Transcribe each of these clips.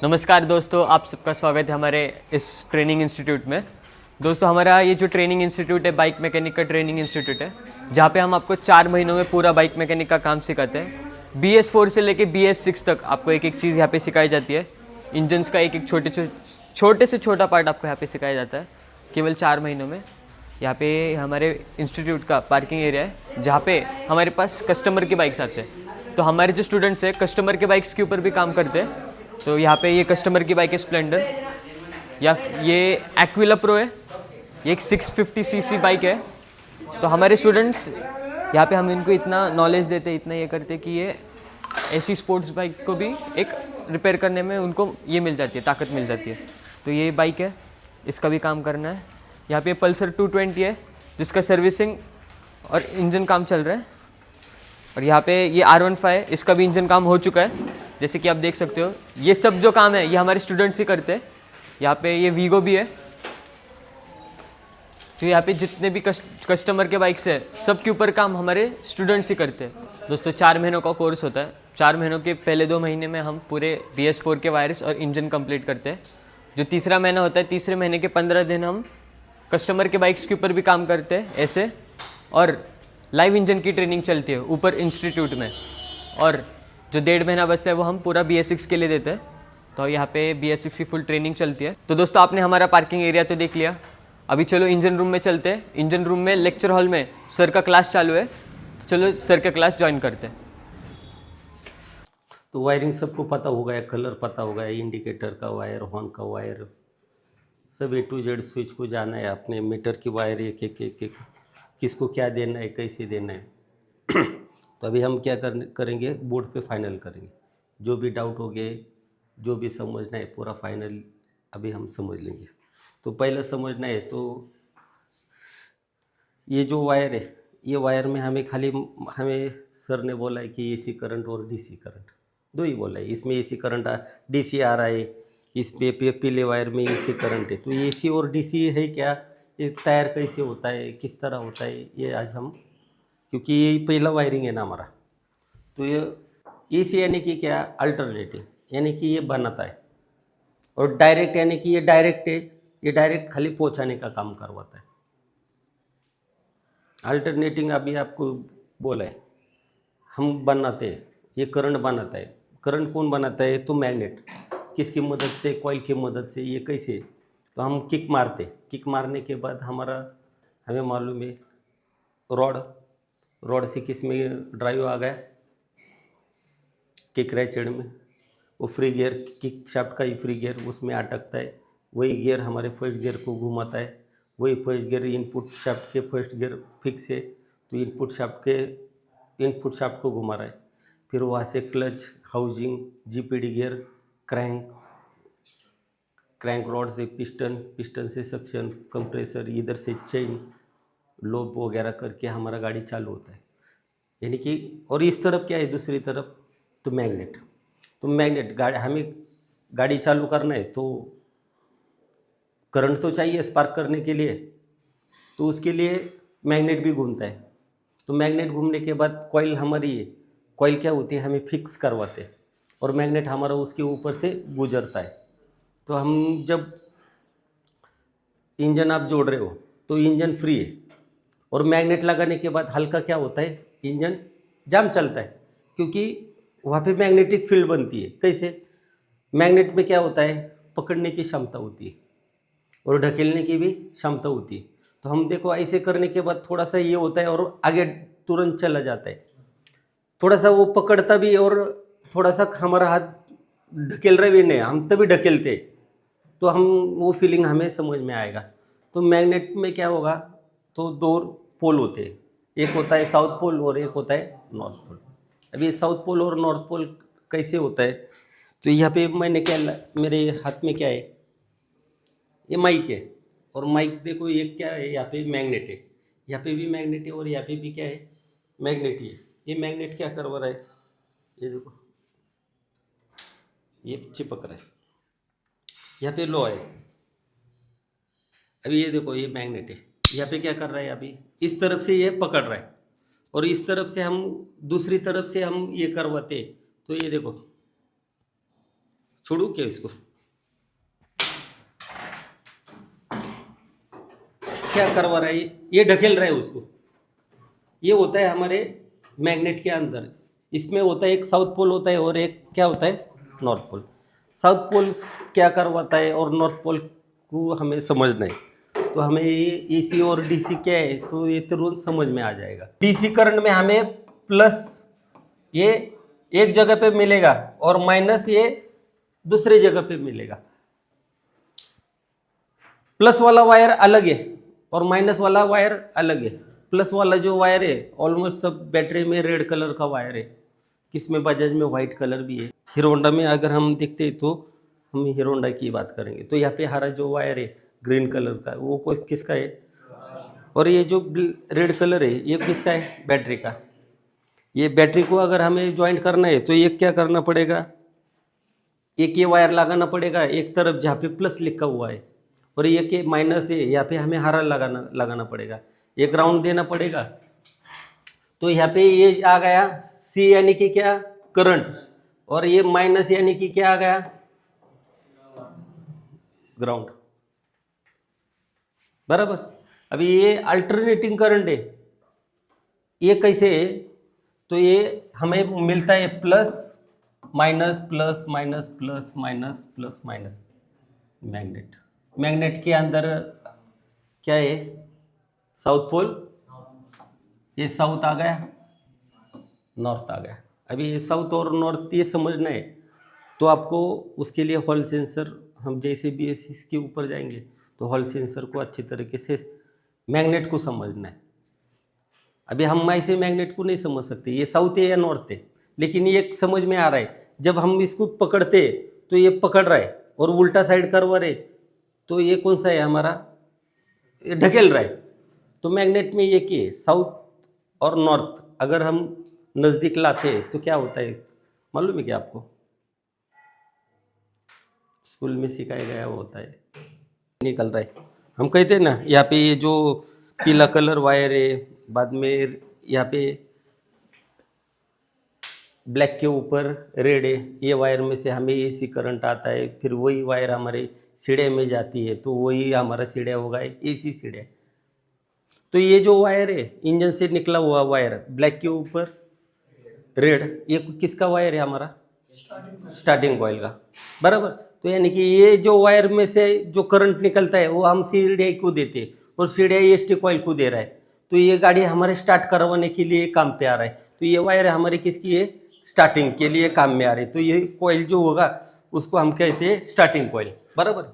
नमस्कार दोस्तों, आप सबका स्वागत है हमारे इस ट्रेनिंग इंस्टीट्यूट में। दोस्तों, हमारा ये जो ट्रेनिंग इंस्टीट्यूट है बाइक मैकेनिक का ट्रेनिंग इंस्टीट्यूट है, जहाँ पे हम आपको 4 महीनों में पूरा बाइक मैकेनिक का काम सिखाते हैं। BS4 से लेके BS6 तक आपको एक एक चीज़ यहाँ पे सिखाई जाती है। इंजन्स का एक एक छोटे से छोटा पार्ट आपको यहाँ पे सिखाया जाता है केवल 4 महीनों में। यहाँ पे हमारे इंस्टीट्यूट का पार्किंग एरिया है, जहाँ पे हमारे पास कस्टमर के बाइक्स आते हैं। तो हमारे जो स्टूडेंट्स हैं कस्टमर के बाइक्स के ऊपर भी काम करते हैं। तो यहाँ पे ये कस्टमर की बाइक है स्प्लेंडर, या ये एक्विला प्रो है, ये एक 650cc बाइक है। तो हमारे स्टूडेंट्स यहाँ पे हम इनको इतना नॉलेज देते, इतना ये करते कि ये ऐसी स्पोर्ट्स बाइक को भी एक रिपेयर करने में उनको ये मिल जाती है, ताकत मिल जाती है। तो ये बाइक है, इसका भी काम करना है। यहाँ पे पल्सर 220 है, जिसका सर्विसिंग और इंजन काम चल रहा है। और यहाँ पे ये R15 है, इसका भी इंजन काम हो चुका है, जैसे कि आप देख सकते हो। ये सब जो काम है ये हमारे स्टूडेंट्स ही करते हैं। यहाँ पे ये वीगो भी है। तो यहाँ पे जितने भी कस्टमर के बाइक्स है सब के ऊपर काम हमारे स्टूडेंट्स ही करते हैं। दोस्तों, 4 महीनों का कोर्स होता है। 4 महीनों के पहले 2 महीने में हम पूरे BS4 के वायर्स और इंजन कंप्लीट करते हैं। जो तीसरा महीना होता है, तीसरे महीने के 15 दिन हम कस्टमर के बाइक्स के ऊपर भी काम करते हैं ऐसे, और लाइव इंजन की ट्रेनिंग चलती है ऊपर इंस्टीट्यूट में। और जो 1.5 महीना बचता है वो हम पूरा BS6 के लिए देते हैं। तो यहाँ पे BS6 की फुल ट्रेनिंग चलती है। तो दोस्तों, आपने हमारा पार्किंग एरिया तो देख लिया। अभी चलो इंजन रूम में चलते हैं। इंजन रूम में लेक्चर हॉल में सर का क्लास चालू है, तो चलो सर का क्लास ज्वाइन करते हैं। तो वायरिंग सबको पता होगा, या कलर पता होगा, इंडिकेटर का वायर, हॉर्न का वायर, सब A to Z स्विच को जाना है। अपने मीटर की वायर एक एक किसको क्या देना है, कैसे देना है। तो अभी हम क्या करेंगे, बोर्ड पे फाइनल करेंगे। जो भी डाउट हो गए, जो भी समझना है, पूरा फाइनल अभी हम समझ लेंगे। तो पहले समझना है, तो ये जो वायर है, ये वायर में हमें सर ने बोला है कि AC करंट और DC करंट दो ही बोला है। इसमें AC करंट DC आ रहा है, इस पे पीले वायर में AC करंट है। तो AC और DC है क्या, ये तैयार कैसे होता है, किस तरह होता है, ये आज हम, क्योंकि ये पहला वायरिंग है ना हमारा। तो ये AC यानी कि क्या, अल्टरनेटिव, यानी कि ये बनाता है। और डायरेक्ट यानी कि ये डायरेक्ट है, ये डायरेक्ट खाली पहुंचाने का काम करवाता है। अल्टरनेटिंग अभी आपको बोला है, हम बनाते हैं, ये करंट बनाता है। करंट कौन बनाता है, तो मैग्नेट। किसकी मदद से, कॉइल की मदद से। ये कैसे, तो हम किक मारते, किक मारने के बाद हमें मालूम है रॉड से किस में ड्राइव आ गया, किक रैचेट में। वो फ्री गियर, किक शाफ्ट का ही फ्री गियर उसमें अटकता है। वही गियर हमारे फर्स्ट गियर को घुमाता है। वही फर्स्ट गियर इनपुट शाफ्ट के फर्स्ट गियर फिक्स है, तो इनपुट शाफ्ट को घुमा रहा है। फिर वहाँ से clutch, housing, GPD gear, crank rod से पिस्टन से सक्शन, कंप्रेसर, इधर से चेन, लोब वगैरह करके हमारा गाड़ी चालू होता है। यानी कि, और इस तरफ क्या है, दूसरी तरफ तो मैग्नेट। तो मैग्नेट हमें गाड़ी चालू करना है, तो करंट तो चाहिए स्पार्क करने के लिए, तो उसके लिए मैग्नेट भी घूमता है। तो मैग्नेट घूमने के बाद कॉइल हमारी है, कॉइल क्या होती है, हमें फिक्स करवाते हैं, और मैग्नेट हमारा उसके ऊपर से गुजरता है। तो हम जब इंजन आप जोड़ रहे हो तो इंजन फ्री है, और मैग्नेट लगाने के बाद हल्का क्या होता है, इंजन जाम चलता है, क्योंकि वहाँ पे मैग्नेटिक फील्ड बनती है। कैसे, मैग्नेट में क्या होता है, पकड़ने की क्षमता होती है और ढकेलने की भी क्षमता होती है। तो हम देखो ऐसे करने के बाद थोड़ा सा ये होता है और आगे तुरंत चला जाता है। थोड़ा सा वो पकड़ता भी, और थोड़ा सा हमारा हाथ ढकेल रहे भी नहीं, हम तभी ढकेलते, तो हम वो फीलिंग हमें समझ में आएगा। तो मैग्नेट में क्या होगा, तो 2 पोल होते हैं, एक होता है साउथ पोल और एक होता है नॉर्थ पोल। अभी साउथ पोल और नॉर्थ पोल कैसे होता है, तो यहाँ पे मेरे हाथ में क्या है, ये माइक है। और माइक देखो, ये क्या है, यहाँ पे मैग्नेट है, यहाँ पे भी मैग्नेट है, और यहाँ पे भी क्या है, मैग्नेट ही है। ये मैग्नेट क्या करवा रहा है, ये देखो, ये चिपक रहा है, यहाँ पे लो है। अभी ये देखो, ये मैग्नेट है, यहाँ पे क्या कर रहा है, अभी इस तरफ से ये पकड़ रहा है, और इस तरफ से हम दूसरी तरफ से हम ये करवाते, तो ये देखो छोड़ू क्या इसको? क्या करवा रहा है ये ढकेल रहा है उसको। ये होता है हमारे मैग्नेट के अंदर। इसमें होता है एक साउथ पोल होता है और एक क्या होता है, नॉर्थ पोल। साउथ पोल क्या करवाता है और नॉर्थ पोल को हमें समझना है। तो हमें ये एसी और डीसी क्या है तो ये तुरंत समझ में आ जाएगा। डीसी करंट में हमें प्लस ये एक जगह पे मिलेगा और माइनस ये दूसरे जगह पे मिलेगा। प्लस वाला वायर अलग है और माइनस वाला वायर अलग है। प्लस वाला जो वायर है ऑलमोस्ट सब बैटरी में रेड कलर का वायर है, किसमें बजाज में वाइट कलर भी है। हीरो होंडा में अगर हम देखते हैं तो हम हीरो होंडा की बात करेंगे तो यहाँ पे हरा जो वायर है ग्रीन कलर का वो किसका है, और ये जो रेड कलर है ये किसका है, बैटरी का। ये बैटरी को अगर हमें ज्वाइंट करना है तो ये क्या करना पड़ेगा, एक ये वायर लगाना पड़ेगा एक तरफ जहाँ पे प्लस लिखा हुआ है और ये के माइनस है, यहाँ पे हमें हरा लगाना पड़ेगा, ये ग्राउंड देना पड़ेगा। तो यहाँ पे ये आ गया सी यानी कि क्या, करंट, और ये माइनस यानी कि क्या आ गया, ग्राउंड। बराबर। अभी ये अल्टरनेटिंग करंट है, ये कैसे है, तो ये हमें मिलता है plus minus plus minus plus minus plus minus. Magnet के अंदर क्या है, साउथ पोल, ये साउथ आ गया, नॉर्थ आ गया। अभी ये साउथ और नॉर्थ ये समझना है तो आपको उसके लिए हॉल सेंसर, हम जैसे भी इसके ऊपर जाएंगे तो हॉल सेंसर को अच्छी तरीके से मैग्नेट को समझना है। अभी हम ऐसे मैग्नेट को नहीं समझ सकते ये साउथ है या नॉर्थ है, लेकिन ये समझ में आ रहा है जब हम इसको पकड़ते तो ये पकड़ रहा है और उल्टा साइड करवा रहे तो ये कौन सा है हमारा, ये ढकेल रहा है। तो मैग्नेट में ये क्या है, साउथ और नॉर्थ अगर हम नज़दीक लाते हैं तो क्या होता है मालूम है क्या आपको, स्कूल में सिखाया गया वो होता है, निकल रहा है। हम कहते हैं ना यहाँ पे ये जो पीला कलर वायर है, बाद में यहाँ पे ब्लैक के ऊपर रेड है, ये वायर में से हमें एसी करंट आता है, फिर वही वायर हमारे सीढ़े में जाती है तो वही हमारा सीढ़ा होगा एसी सीढ़ा। तो ये जो वायर है इंजन से निकला हुआ वायर, ब्लैक के ऊपर रेड, ये किसका वायर है हमारा, स्टार्टिंग कॉइल का। बराबर। तो यानी कि ये जो वायर में से जो करंट निकलता है वो हम सीढ़ी को देते हैं और सीढ़ी एसटी कॉइल को दे रहा है, तो ये गाड़ी हमारे स्टार्ट करवाने के लिए काम पे आ रहा है। तो ये वायर हमारी किसकी है, स्टार्टिंग के लिए काम में आ रही है। तो ये कॉइल जो होगा उसको हम कहते हैं स्टार्टिंग कॉइल। बराबर।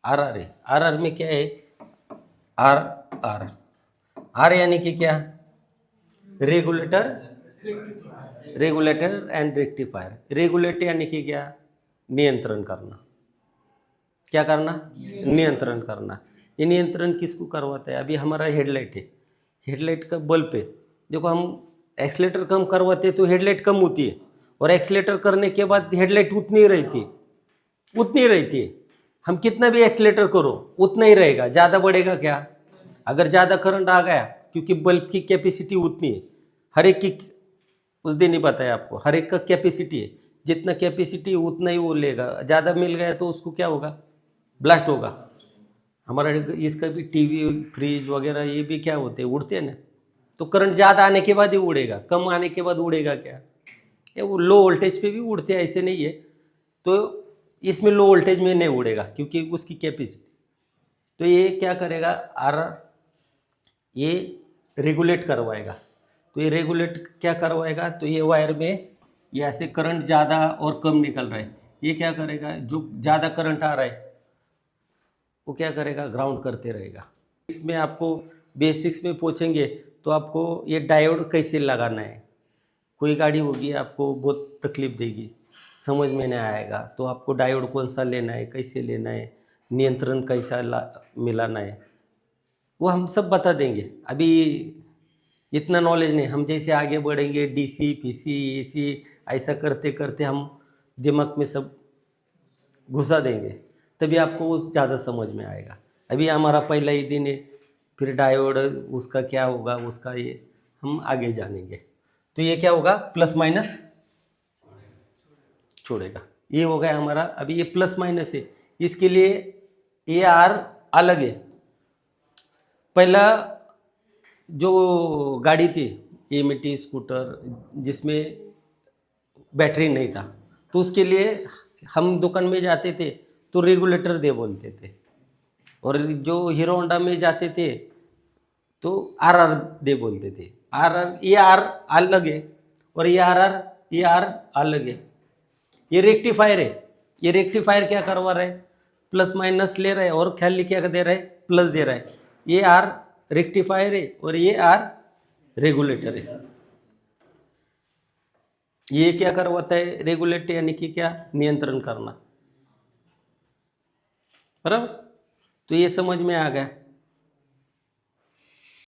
आर है, आर में क्या है, आर आर आर यानी कि क्या, regulator, regulator and rectifier. Regulate यानी कि क्या, नियंत्रण करना। क्या करना, नियंत्रण करना। ये नियंत्रण किसको करवाता है, अभी हमारा हेडलाइट है, हेडलाइट का बल्ब है, देखो हम एक्सीलेटर कम करवाते तो हेडलाइट कम होती है और एक्सीलेटर करने के बाद हेडलाइट उतनी ही रहती है, उतनी ही रहती है। हम कितना भी एक्सीलेटर करो उतना ही रहेगा, ज़्यादा बढ़ेगा क्या, अगर ज़्यादा करंट आ गया, क्योंकि बल्ब की कैपेसिटी उतनी है, हर एक की उस दिन ही बताया आपको, हर एक का कैपेसिटी है, जितना कैपेसिटी उतना ही वो लेगा, ज़्यादा मिल गया तो उसको क्या होगा, ब्लास्ट होगा। हमारा इसका भी टीवी फ्रिज वगैरह ये भी क्या होते हैं, उड़ते हैं ना, तो करंट ज़्यादा आने के बाद ही उड़ेगा, कम आने के बाद उड़ेगा क्या, ये वो लो वोल्टेज पे भी उड़ते हैं, ऐसे नहीं है। तो इसमें लो वोल्टेज में नहीं उड़ेगा क्योंकि उसकी कैपेसिटी। तो ये क्या करेगा, आर ये रेगुलेट करवाएगा। तो ये रेगुलेट क्या करवाएगा, तो ये वायर में ये ऐसे करंट ज़्यादा और कम निकल रहा है, ये क्या करेगा, जो ज़्यादा करंट आ रहा है वो क्या करेगा, ग्राउंड करते रहेगा। इसमें आपको बेसिक्स में पूछेंगे तो आपको ये डायोड कैसे लगाना है, कोई गाड़ी होगी आपको बहुत तकलीफ देगी, समझ में नहीं आएगा, तो आपको डायोड कौन सा लेना है, कैसे लेना है, नियंत्रण कैसा मिलाना है, वो हम सब बता देंगे। अभी इतना नॉलेज नहीं, हम जैसे आगे बढ़ेंगे डीसी पीसी एसी ऐसा करते करते हम दिमाग में सब घुसा देंगे, तभी आपको वो ज़्यादा समझ में आएगा। अभी हमारा पहला ही दिन है, फिर डायोड उसका क्या होगा, उसका ये हम आगे जानेंगे। तो ये क्या होगा, प्लस माइनस छोड़ेगा। ये हो गया हमारा। अभी ये प्लस माइनस है, इसके लिए ए आर अलग है। पहला जो गाड़ी थी एमिटी स्कूटर जिसमें बैटरी नहीं था, तो उसके लिए हम दुकान में जाते थे तो रेगुलेटर दे बोलते थे, और जो हीरो होंडा में जाते थे तो आर आर दे बोलते थे। आर आर, ये आर अलग है और ये आर आर, ये आर अलग है। ये रेक्टिफायर है, ये रेक्टिफायर क्या करवा रहा है, प्लस माइनस ले रहा है और ख्याल क्या दे रहा है, प्लस दे रहा है। ये आर रेक्टिफायर है और ये आर रेगुलेटर है। ये क्या करवाता है, रेगुलेट यानी कि क्या, नियंत्रण करना, बराबर। तो ये समझ में आ गया।